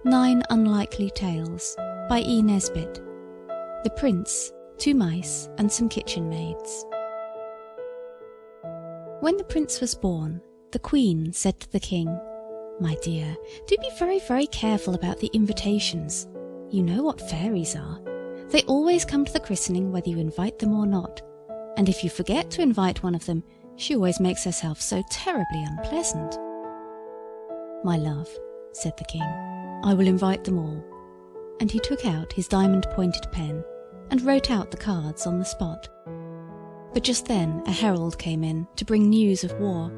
9 Unlikely Tales by E Nesbit. The Prince, 2 Mice and Some Kitchen-Maids. When the prince was born, the Queen said to the King, "My dear, do be very, very careful about the invitations. You know what fairies are. They always come to the christening whether you invite them or not. And if you forget to invite one of them, she always makes herself so terribly unpleasant." "My love," said the King, "I will invite them all." And he took out his diamond-pointed pen and wrote out the cards on the spot. But just then a herald came in to bring news of war,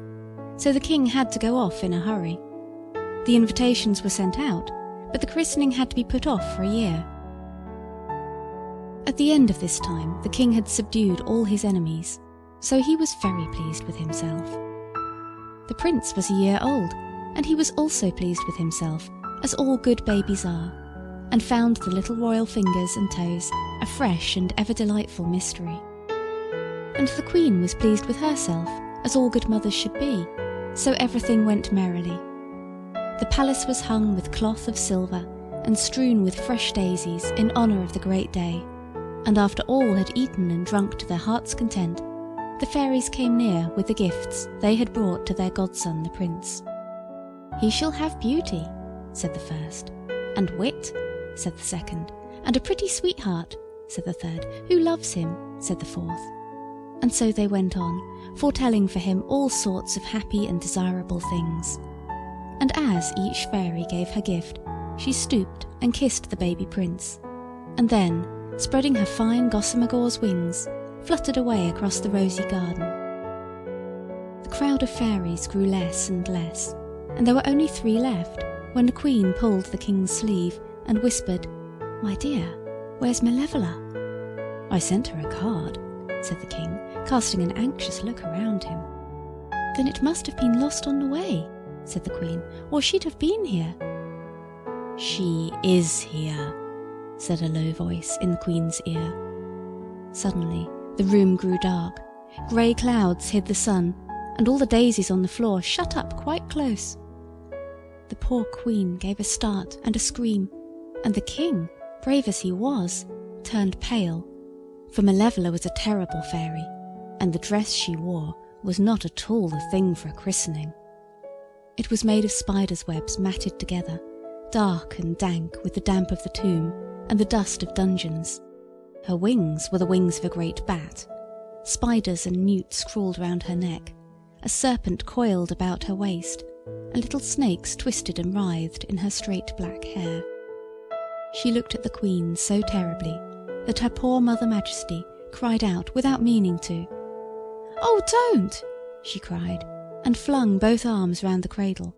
so the King had to go off in a hurry. The invitations were sent out, but the christening had to be put off for a year. At the end of this time, the King had subdued all his enemies, so he was very pleased with himself. The prince was a year old, and he was also pleased with himself, as all good babies are, and found the little royal fingers and toes a fresh and ever-delightful mystery. And the Queen was pleased with herself, as all good mothers should be, so everything went merrily. The palace was hung with cloth of silver and strewn with fresh daisies in honour of the great day, and after all had eaten and drunk to their heart's content, the fairies came near with the gifts they had brought to their godson the prince. "He shall have beauty," said the first, "and wit," said the second, "and a pretty sweetheart," said the third, "who loves him," said the fourth. And so they went on, foretelling for him all sorts of happy and desirable things. And as each fairy gave her gift, she stooped and kissed the baby prince, and then, spreading her fine gossamer gauze wings, fluttered away across the rosy garden. The crowd of fairies grew less and less, and there were only 3 left, when the Queen pulled the King's sleeve and whispered, "My dear, where's Malevola?" "I sent her a card," said the King, casting an anxious look around him. "Then it must have been lost on the way," said the Queen, "or she'd have been here." "She is here," said a low voice in the Queen's ear. Suddenly the room grew dark. Grey clouds hid the sun, and all the daisies on the floor shut up quite close. The poor Queen gave a start and a scream, and the King, brave as he was, turned pale, for Malevola was a terrible fairy, and the dress she wore was not at all the thing for a christening. It was made of spiders' webs matted together, dark and dank with the damp of the tomb and the dust of dungeons. Her wings were the wings of a great bat. Spiders and newts crawled round her neck, a serpent coiled about her waist, and little snakes twisted and writhed in her straight black hair. She looked at the Queen so terribly that her poor Mother Majesty cried out without meaning to. "Oh, don't!" she cried, and flung both arms round the cradle.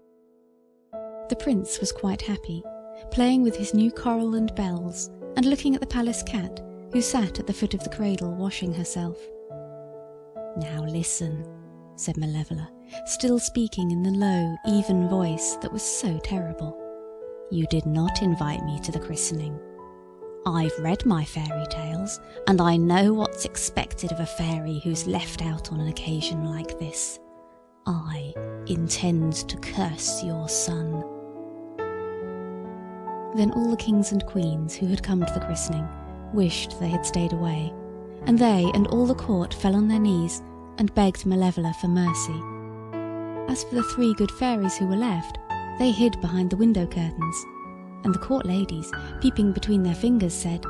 The prince was quite happy, playing with his new coral and bells, and looking at the palace cat, who sat at the foot of the cradle washing herself. "Now listen," said Malevola, still speaking in the low, even voice that was so terrible. "You did not invite me to the christening. I've read my fairy tales, and I know what's expected of a fairy who's left out on an occasion like this. I intend to curse your son." Then all the kings and queens who had come to the christening wished they had stayed away, and they and all the court fell on their knees and begged Malevola for mercy. As for the 3 good fairies who were left, they hid behind the window curtains, and the court ladies, peeping between their fingers, said,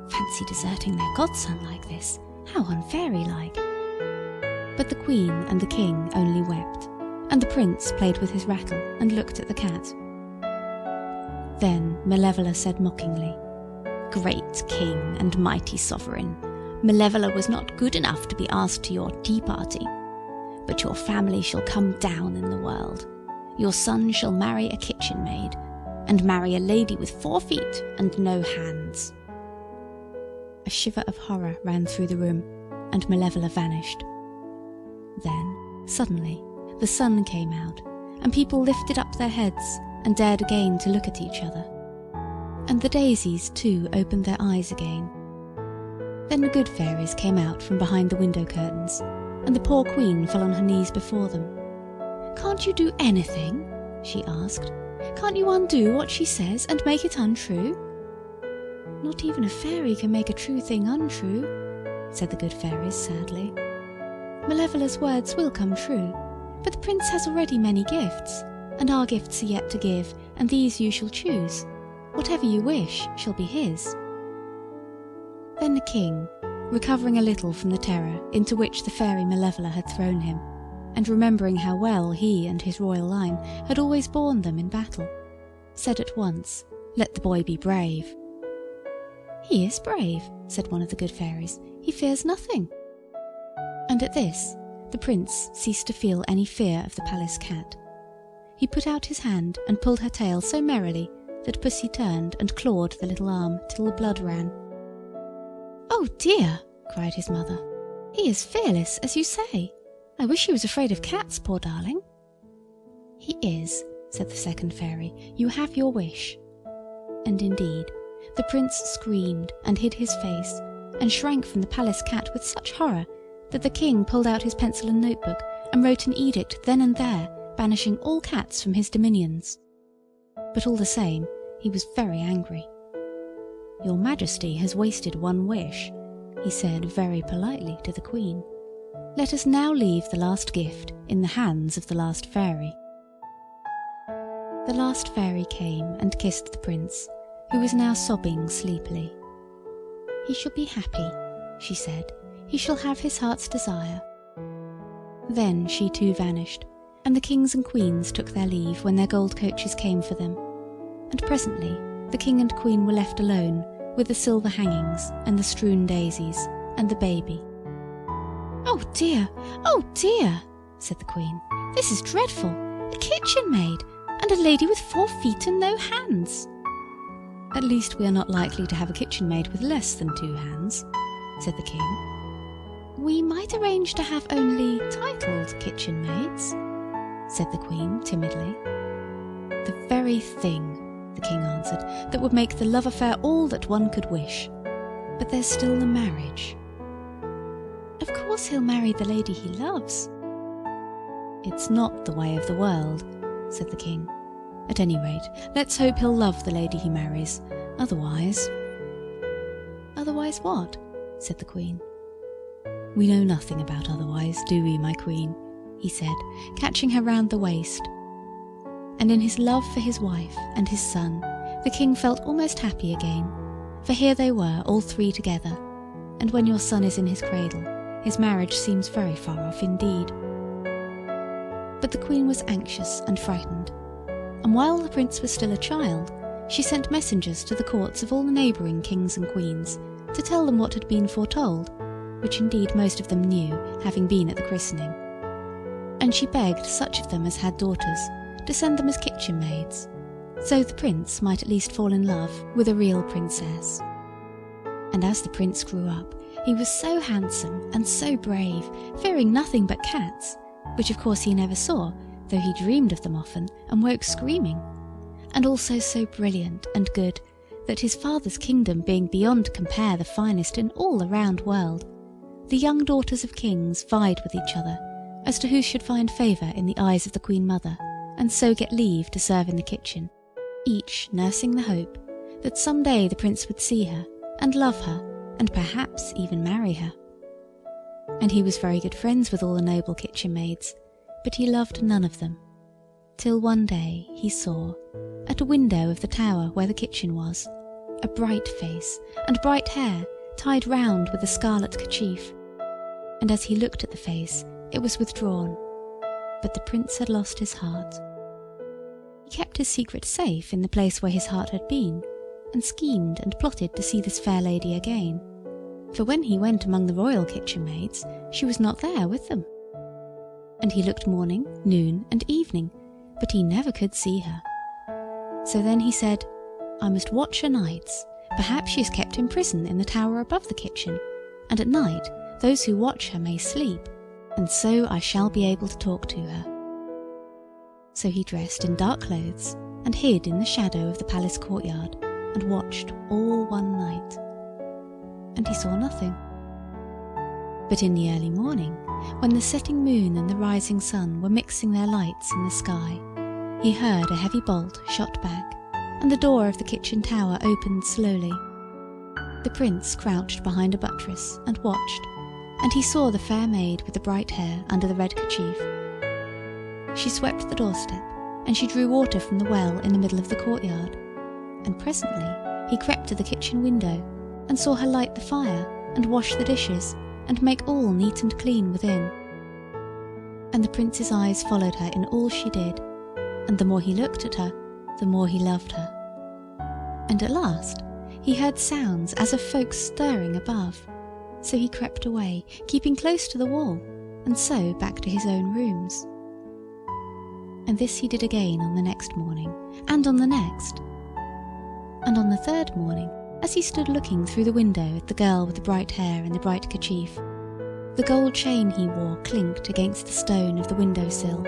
"Fancy deserting their godson like this, how unfairy-like." But the Queen and the King only wept, and the Prince played with his rattle and looked at the cat. Then Malevola said mockingly, "Great King and mighty sovereign, Malevola was not good enough to be asked to your tea party. But your family shall come down in the world. Your son shall marry a kitchen-maid, and marry a lady with 4 feet and no hands." A shiver of horror ran through the room, and Malevola vanished. Then, suddenly, the sun came out, and people lifted up their heads and dared again to look at each other. And the daisies, too, opened their eyes again. Then the good fairies came out from behind the window curtains, and the poor Queen fell on her knees before them. "Can't you do anything?" she asked. "Can't you undo what she says and make it untrue?" "Not even a fairy can make a true thing untrue," said the good fairies sadly. "Malevola's words will come true, but the prince has already many gifts, and our gifts are yet to give, and these you shall choose. Whatever you wish shall be his." Then the king, recovering a little from the terror into which the fairy Malevola had thrown him, and remembering how well he and his royal line had always borne them in battle, said at once, "Let the boy be brave." "He is brave," said one of the good fairies. "He fears nothing." And at this, the prince ceased to feel any fear of the palace cat. He put out his hand and pulled her tail so merrily that Pussy turned and clawed the little arm till the blood ran. "Oh dear!" cried his mother. "He is fearless, as you say. I wish he was afraid of cats, poor darling." "He is," said the second fairy. "You have your wish." And indeed, the prince screamed and hid his face, and shrank from the palace cat with such horror that the king pulled out his pencil and notebook and wrote an edict then and there, banishing all cats from his dominions. But all the same, he was very angry. "Your Majesty has wasted one wish," he said very politely to the Queen. "Let us now leave the last gift in the hands of the last fairy." The last fairy came and kissed the prince, who was now sobbing sleepily. "He shall be happy," she said. "He shall have his heart's desire." Then she too vanished, and the kings and queens took their leave when their gold coaches came for them, and presently the king and queen were left alone with the silver hangings and the strewn daisies and the baby. "Oh dear, said the queen. "This is dreadful. A kitchen-maid, and a lady with 4 feet and no hands." "At least we are not likely to have a kitchen-maid with less than 2 hands," said the king. "We might arrange to have only titled kitchen-maids," said the queen timidly. "The very thing," the king answered, "that would make the love affair all that one could wish. But there's still the marriage." "Of course he'll marry the lady he loves." "It's not the way of the world," said the king. "At any rate, let's hope he'll love the lady he marries. Otherwise—" "Otherwise what?" said the queen. "We know nothing about otherwise, do we, my queen?" he said, catching her round the waist. And in his love for his wife and his son, the king felt almost happy again, for here they were all 3 together, and when your son is in his cradle, his marriage seems very far off indeed. But the queen was anxious and frightened, and while the prince was still a child, she sent messengers to the courts of all the neighbouring kings and queens to tell them what had been foretold, which indeed most of them knew, having been at the christening. And she begged such of them as had daughters to send them as kitchen-maids, so the prince might at least fall in love with a real princess. And as the prince grew up, he was so handsome and so brave, fearing nothing but cats, which of course he never saw, though he dreamed of them often and woke screaming, and also so brilliant and good that his father's kingdom being beyond compare the finest in all the round world, the young daughters of kings vied with each other as to who should find favour in the eyes of the Queen Mother, and so get leave to serve in the kitchen, each nursing the hope that some day the prince would see her and love her, and perhaps even marry her. And he was very good friends with all the noble kitchen-maids, but he loved none of them, till one day he saw, at a window of the tower where the kitchen was, a bright face and bright hair tied round with a scarlet kerchief, and as he looked at the face it was withdrawn, but the prince had lost his heart. He kept his secret safe in the place where his heart had been, and schemed and plotted to see this fair lady again, for when he went among the royal kitchen-maids she was not there with them. And he looked morning, noon, and evening, but he never could see her. So then he said, "I must watch her nights. Perhaps she is kept in prison in the tower above the kitchen, and at night those who watch her may sleep, and so I shall be able to talk to her." So he dressed in dark clothes and hid in the shadow of the palace courtyard and watched all one night. And he saw nothing. But in the early morning, when the setting moon and the rising sun were mixing their lights in the sky, he heard a heavy bolt shot back, and the door of the kitchen tower opened slowly. The prince crouched behind a buttress and watched, and he saw the fair maid with the bright hair under the red kerchief. She swept the doorstep, and she drew water from the well in the middle of the courtyard, and presently he crept to the kitchen window and saw her light the fire and wash the dishes and make all neat and clean within. And the prince's eyes followed her in all she did, and the more he looked at her, the more he loved her. And at last he heard sounds as of folks stirring above, so he crept away, keeping close to the wall, and so back to his own rooms. And this he did again on the next morning, and on the next. And on the third morning, as he stood looking through the window at the girl with the bright hair and the bright kerchief, the gold chain he wore clinked against the stone of the window-sill.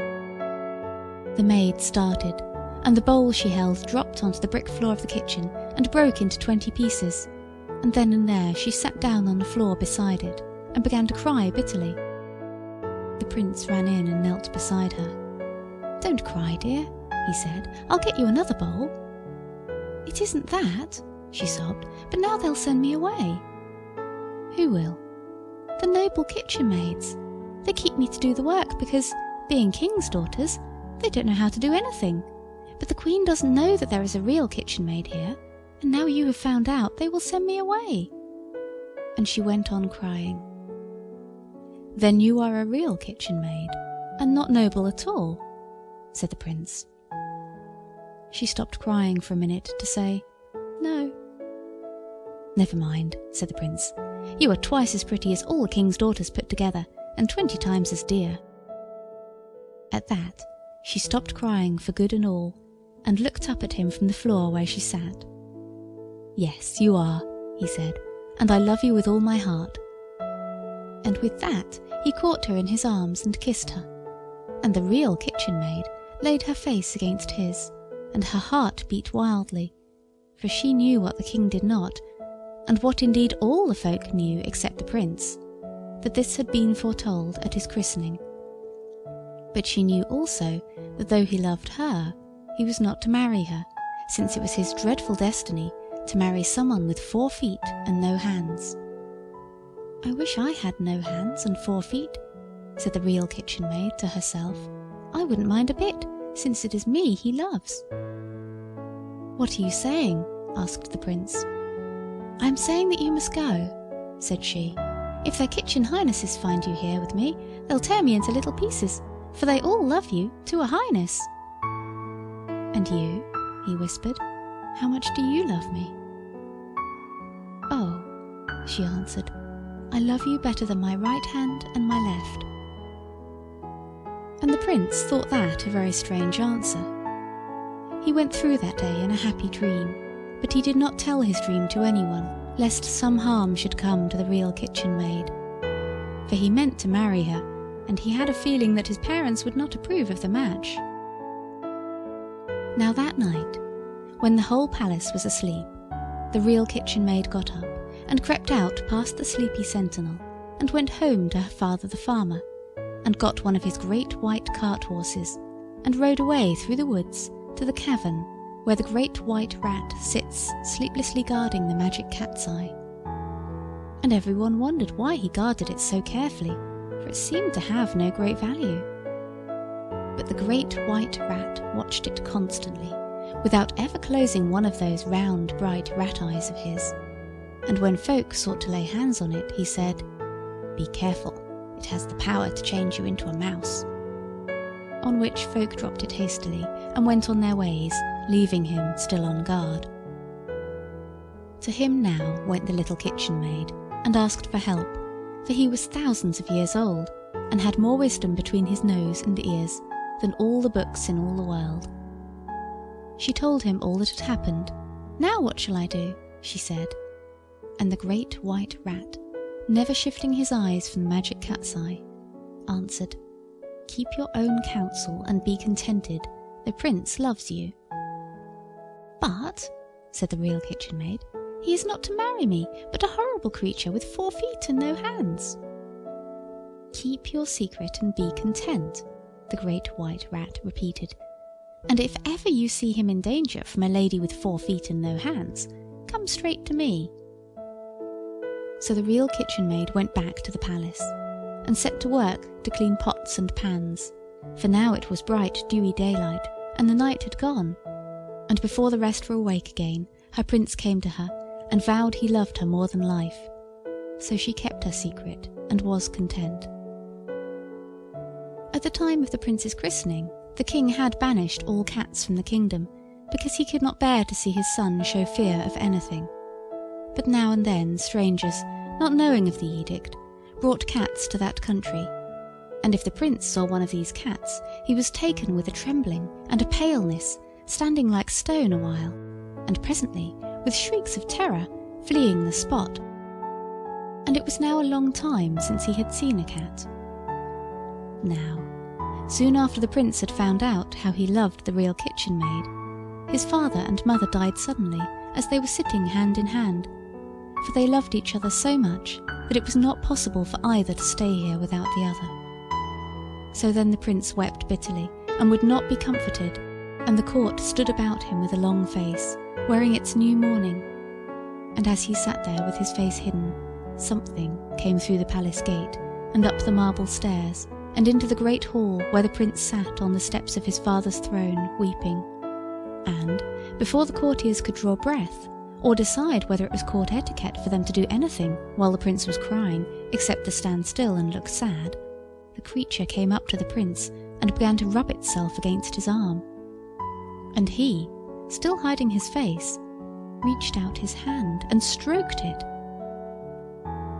The maid started, and the bowl she held dropped onto the brick floor of the kitchen and broke into 20 pieces, and then and there she sat down on the floor beside it and began to cry bitterly. The prince ran in and knelt beside her. "Don't cry, dear," he said. "I'll get you another bowl." "It isn't that," she sobbed, "but now they'll send me away." "Who will?" "The noble kitchen-maids. They keep me to do the work because, being king's daughters, they don't know how to do anything. But the queen doesn't know that there is a real kitchen-maid here, and now you have found out, they will send me away." And she went on crying. "Then you are a real kitchen-maid, and not noble at all," said the prince. She stopped crying for a minute to say, "No." "Never mind," said the prince. "You are twice as pretty as all the king's daughters put together, and 20 times as dear." At that she stopped crying for good and all, and looked up at him from the floor where she sat. "Yes, you are," he said, "and I love you with all my heart." And with that he caught her in his arms and kissed her, and the real kitchen-maid laid her face against his, and her heart beat wildly, for she knew what the king did not, and what indeed all the folk knew except the prince, that this had been foretold at his christening. But she knew also that though he loved her, he was not to marry her, since it was his dreadful destiny to marry someone with 4 feet and no hands. "I wish I had no hands and 4 feet," said the real kitchen-maid to herself. "I wouldn't mind a bit, since it is me he loves." "What are you saying?" asked the prince. "I am saying that you must go," said she. "If their kitchen highnesses find you here with me, they'll tear me into little pieces, for they all love you to a highness." "And you," he whispered, "how much do you love me?" "Oh," she answered, "I love you better than my right hand and my left." And the prince thought that a very strange answer. He went through that day in a happy dream, but he did not tell his dream to anyone, lest some harm should come to the real kitchen-maid. For he meant to marry her, and he had a feeling that his parents would not approve of the match. Now that night, when the whole palace was asleep, the real kitchen-maid got up and crept out past the sleepy sentinel, and went home to her father the farmer, and got one of his great white cart-horses, and rode away through the woods to the cavern where the great white rat sits sleeplessly guarding the magic cat's eye. And everyone wondered why he guarded it so carefully, for it seemed to have no great value. But the great white rat watched it constantly, without ever closing one of those round, bright rat eyes of his. And when folk sought to lay hands on it, he said, "Be careful, it has the power to change you into a mouse." On which folk dropped it hastily and went on their ways, leaving him still on guard. To him now went the little kitchen-maid, and asked for help, for he was thousands of years old, and had more wisdom between his nose and ears than all the books in all the world. She told him all that had happened. "Now what shall I do?" she said. And the great white rat, never shifting his eyes from the magic cat's eye, answered, "Keep your own counsel and be contented. The prince loves you." "But," said the real kitchen-maid, "he is not to marry me, but a horrible creature with 4 feet and no hands." "Keep your secret and be content," the great white rat repeated. and if ever you see him in danger from a lady with 4 feet and no hands, come straight to me." So the Real Kitchen-Maid went back to the palace, and set to work to clean pots and pans, for now it was bright dewy daylight, and the night had gone, and before the rest were awake again, her prince came to her, and vowed he loved her more than life. So she kept her secret, and was content. At the time of the prince's christening, the king had banished all cats from the kingdom, because he could not bear to see his son show fear of anything. But now and then strangers, not knowing of the edict, brought cats to that country, and if the prince saw one of these cats, he was taken with a trembling and a paleness, standing like stone a while, and presently, with shrieks of terror, fleeing the spot. And it was now a long time since he had seen a cat. Now, soon after the prince had found out how he loved the Real Kitchen-Maid, his father and mother died suddenly as they were sitting hand in hand, for they loved each other so much that it was not possible for either to stay here without the other. So then the prince wept bitterly and would not be comforted, and the court stood about him with a long face, wearing its new mourning. And as he sat there with his face hidden, something came through the palace gate, and up the marble stairs, and into the great hall where the prince sat on the steps of his father's throne, weeping. And, before the courtiers could draw breath, or decide whether it was court etiquette for them to do anything while the prince was crying, except to stand still and look sad, the creature came up to the prince and began to rub itself against his arm. And he, still hiding his face, reached out his hand and stroked it.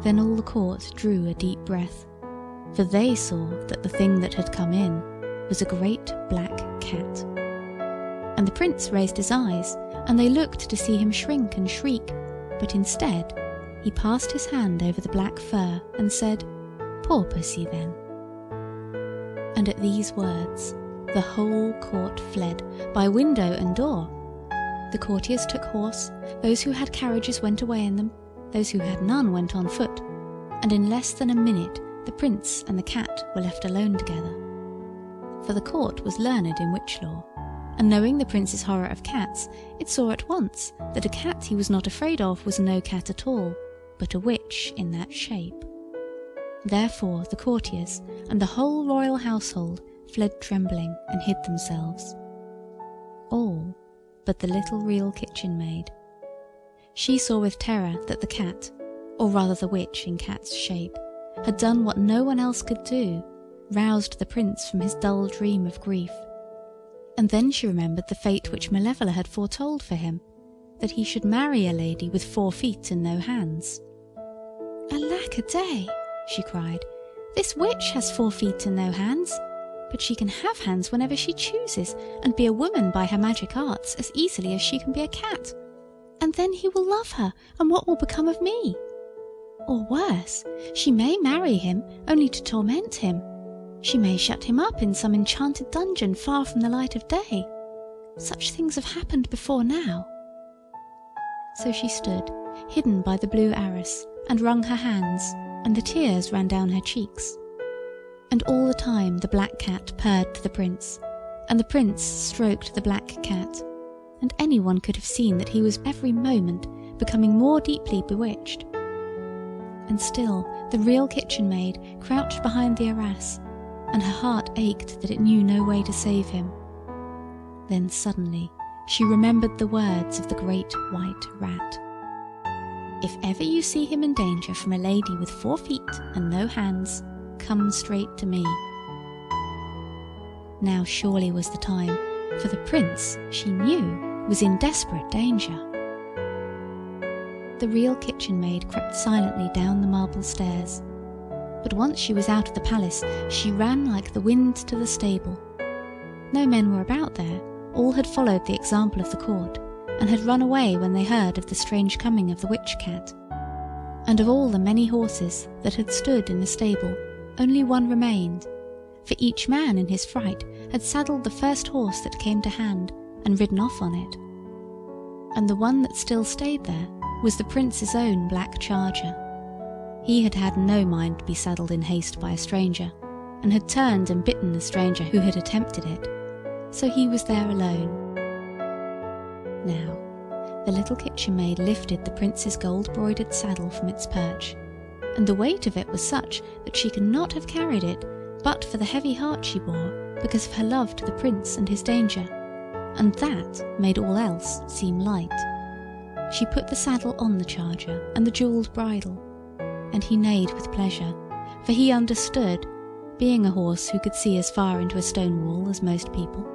Then all the court drew a deep breath, for they saw that the thing that had come in was a great black cat. And the prince raised his eyes, and they looked to see him shrink and shriek, but instead he passed his hand over the black fur and said, "Poor pussy, then." And at these words the whole court fled, by window and door. The courtiers took horse, those who had carriages went away in them, those who had none went on foot, and in less than a minute the prince and the cat were left alone together. For the court was learned in witch lore, and knowing the prince's horror of cats, it saw at once that a cat he was not afraid of was no cat at all, but a witch in that shape. Therefore the courtiers and the whole royal household fled trembling and hid themselves. All but the little Real Kitchen-Maid. She saw with terror that the cat, or rather the witch in cat's shape, had done what no one else could do, roused the prince from his dull dream of grief. And then she remembered the fate which Malevola had foretold for him, that he should marry a lady with 4 feet and no hands. "Alack-a-day!" she cried, "this witch has 4 feet and no hands, but she can have hands whenever she chooses, and be a woman by her magic arts as easily as she can be a cat. And then he will love her, and what will become of me? Or worse, she may marry him only to torment him. She may shut him up in some enchanted dungeon far from the light of day. Such things have happened before now." So she stood, hidden by the blue arras, and wrung her hands, and the tears ran down her cheeks. And all the time the black cat purred to the prince, and the prince stroked the black cat, and anyone could have seen that he was every moment becoming more deeply bewitched. And still the Real Kitchen-Maid crouched behind the arras, and her heart ached that it knew no way to save him. Then suddenly she remembered the words of the great white rat. "If ever you see him in danger from a lady with 4 feet and no hands, come straight to me." Now surely was the time, for the prince, she knew, was in desperate danger. The Real Kitchen-Maid crept silently down the marble stairs, but once she was out of the palace, she ran like the wind to the stable. No men were about there, all had followed the example of the court, and had run away when they heard of the strange coming of the witch-cat. And of all the many horses that had stood in the stable, only one remained, for each man in his fright had saddled the first horse that came to hand, and ridden off on it. And the one that still stayed there was the prince's own black charger. He had had no mind to be saddled in haste by a stranger, and had turned and bitten the stranger who had attempted it. so he was there alone. Now, the little kitchen maid lifted the prince's gold-broidered saddle from its perch, and the weight of it was such that she could not have carried it but for the heavy heart she bore because of her love to the prince and his danger, and that made all else seem light. She put the saddle on the charger and the jewelled bridle, and he neighed with pleasure, for he understood, being a horse who could see as far into a stone wall as most people.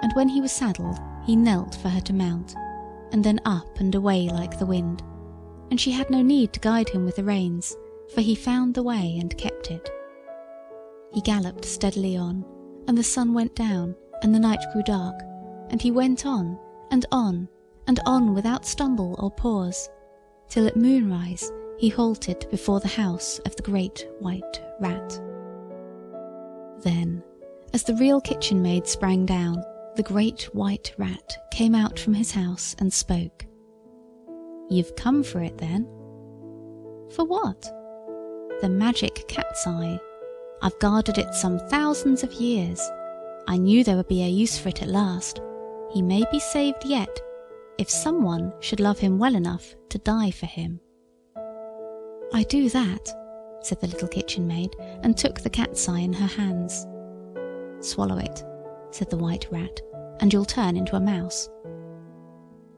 And when he was saddled, he knelt for her to mount, and then up and away like the wind, and she had no need to guide him with the reins, for he found the way and kept it. He galloped steadily on, and the sun went down, and the night grew dark, and he went on, and on, and on without stumble or pause, till at moonrise he halted before the house of the great white rat. Then, as the real kitchen maid sprang down, the great white rat came out from his house and spoke. "You've come for it, then?" "For what?" "The magic cat's eye. I've guarded it some thousands of years. I knew there would be a use for it at last. He may be saved yet, if someone should love him well enough to die for him." "I do that," said the little kitchen maid, and took the cat's eye in her hands. "Swallow it," said the white rat, "and you'll turn into a mouse."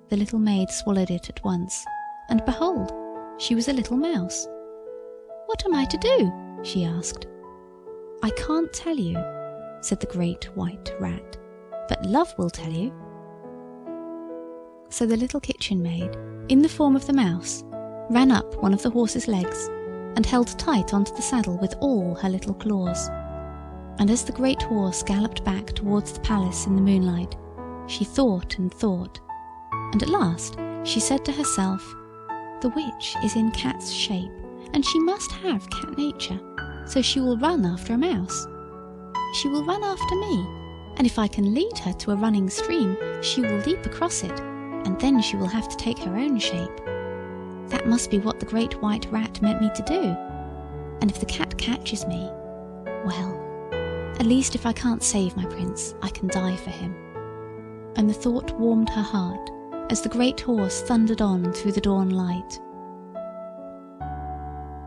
The little maid swallowed it at once, and behold, she was a little mouse. "What am I to do?" she asked. "I can't tell you," said the great white rat, "but love will tell you." So the little kitchen maid, in the form of the mouse, ran up one of the horse's legs and held tight onto the saddle with all her little claws. And as the great horse galloped back towards the palace in the moonlight, she thought and thought, and at last she said to herself, "The witch is in cat's shape, and she must have cat nature, so she will run after a mouse. She will run after me, and if I can lead her to a running stream, she will leap across it, and then she will have to take her own shape. That must be what the great white rat meant me to do. And if the cat catches me, well, at least if I can't save my prince, I can die for him." And the thought warmed her heart as the great horse thundered on through the dawn light.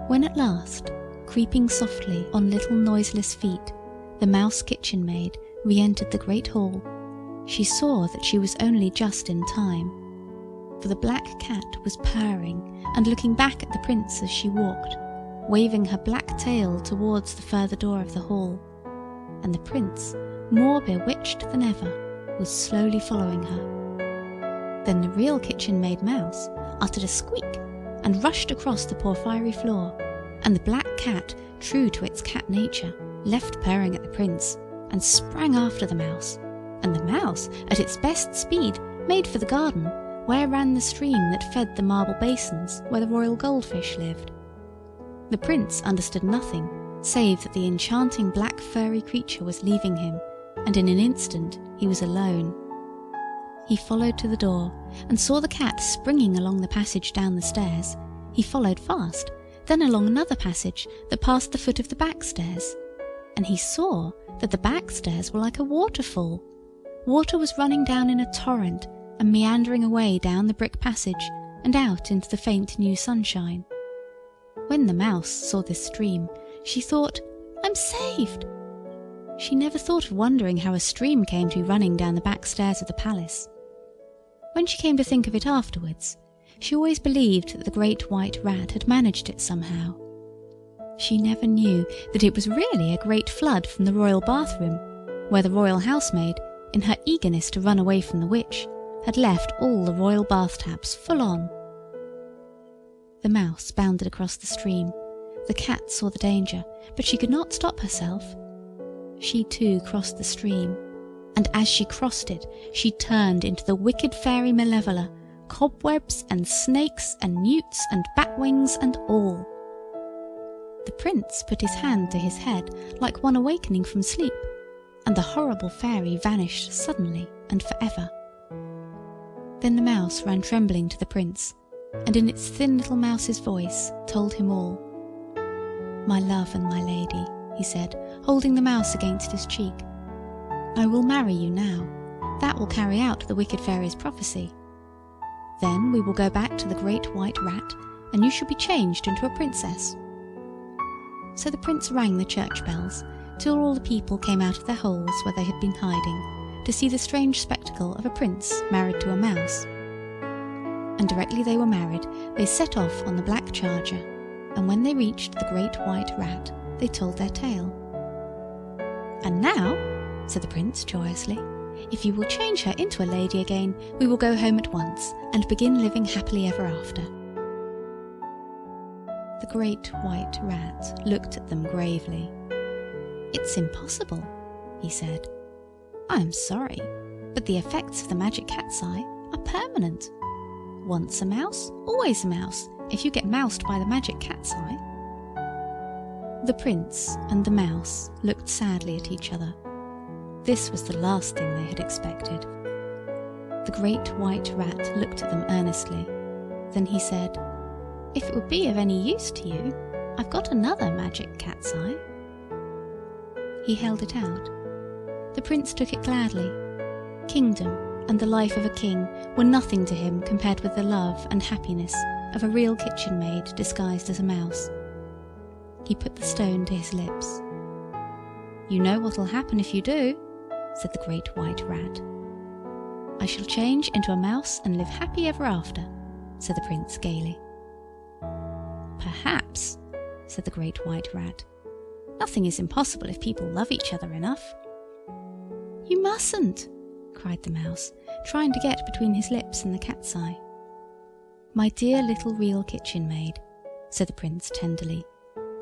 When at last, creeping softly on little noiseless feet, the mouse kitchen maid re-entered the great hall, she saw that she was only just in time, for the black cat was purring and looking back at the prince as she walked, waving her black tail towards the further door of the hall, and the prince, more bewitched than ever, was slowly following her. Then the real kitchen maid mouse uttered a squeak and rushed across the porphyry floor, and the black cat, true to its cat nature, left purring at the prince and sprang after the mouse, and the mouse, at its best speed, made for the garden where ran the stream that fed the marble basins where the royal goldfish lived. The prince understood nothing save that the enchanting black furry creature was leaving him, and in an instant he was alone. He followed to the door, and saw the cat springing along the passage down the stairs. He followed fast, then along another passage that passed the foot of the back stairs, and he saw that the back stairs were like a waterfall. Water was running down in a torrent and meandering away down the brick passage and out into the faint new sunshine. When the mouse saw this stream, she thought, "I'm saved!" She never thought of wondering how a stream came to be running down the back stairs of the palace. When she came to think of it afterwards, she always believed that the great white rat had managed it somehow. She never knew that it was really a great flood from the royal bathroom, where the royal housemaid, in her eagerness to run away from the witch, had left all the royal bath taps full on. The mouse bounded across the stream. The cat saw the danger, but she could not stop herself. She too crossed the stream, and as she crossed it, she turned into the wicked fairy Malevola, cobwebs and snakes and newts and batwings and all. The prince put his hand to his head like one awakening from sleep, and the horrible fairy vanished suddenly and forever. Then the mouse ran trembling to the prince, and in its thin little mouse's voice told him all. "My love and my lady," he said, holding the mouse against his cheek, I will marry you now. That will carry out the wicked fairy's prophecy. Then we will go back to the Great White Rat, and you shall be changed into a princess." So the prince rang the church bells till all the people came out of their holes where they had been hiding to see the strange spectacle of a prince married to a mouse. And directly they were married, they set off on the black charger, and when they reached the Great White Rat, they told their tale. "And now," said the prince joyously, "if you will change her into a lady again, we will go home at once and begin living happily ever after." The Great White Rat looked at them gravely. "It's impossible," he said. "I am sorry, but the effects of the magic cat's eye are permanent. Once a mouse, always a mouse, if you get moused by the magic cat's eye." The prince and the mouse looked sadly at each other. This was the last thing they had expected. The Great White Rat looked at them earnestly. Then he said, "If it would be of any use to you, I've got another magic cat's eye." He held it out. The prince took it gladly. Kingdom and the life of a king were nothing to him compared with the love and happiness of a real kitchen maid disguised as a mouse. He put the stone to his lips. "You know what'll happen if you do," said the Great White Rat. "I shall change into a mouse and live happy ever after," said the prince gaily. "Perhaps," said the Great White Rat. "Nothing is impossible if people love each other enough." "You mustn't," cried the mouse, trying to get between his lips and the cat's eye. "My dear little real kitchen maid," said the prince tenderly,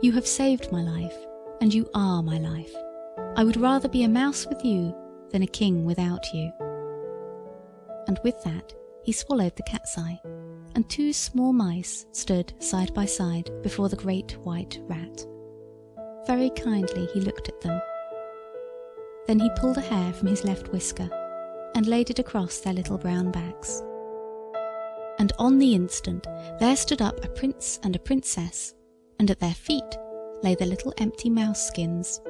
"you have saved my life, and you are my life. I would rather be a mouse with you than a king without you." And with that he swallowed the cat's eye, and two small mice stood side by side before the Great White Rat. Very kindly he looked at them. Then he pulled a hair from his left whisker and laid it across their little brown backs. And on the instant there stood up a prince and a princess, and at their feet lay the little empty mouse skins.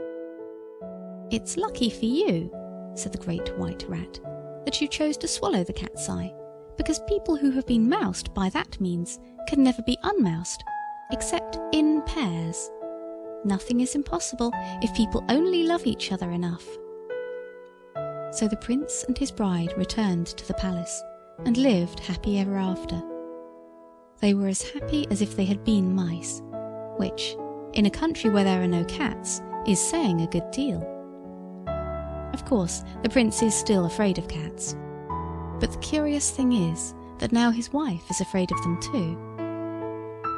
"It's lucky for you," said the Great White Rat, "that you chose to swallow the cat's eye, because people who have been moused by that means can never be unmoused, except in pairs. Nothing is impossible if people only love each other enough." So the prince and his bride returned to the palace and lived happy ever after. They were as happy as if they had been mice, which, in a country where there are no cats, is saying a good deal. Of course, the prince is still afraid of cats, but the curious thing is that now his wife is afraid of them too.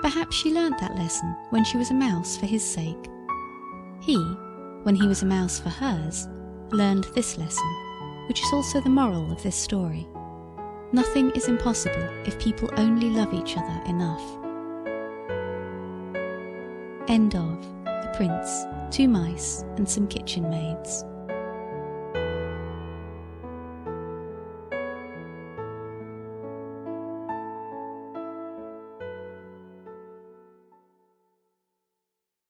Perhaps she learnt that lesson when she was a mouse for his sake. He, when he was a mouse for hers, learned this lesson, which is also the moral of this story. Nothing is impossible if people only love each other enough. End of The Prince, Two Mice and Some Kitchen Maids.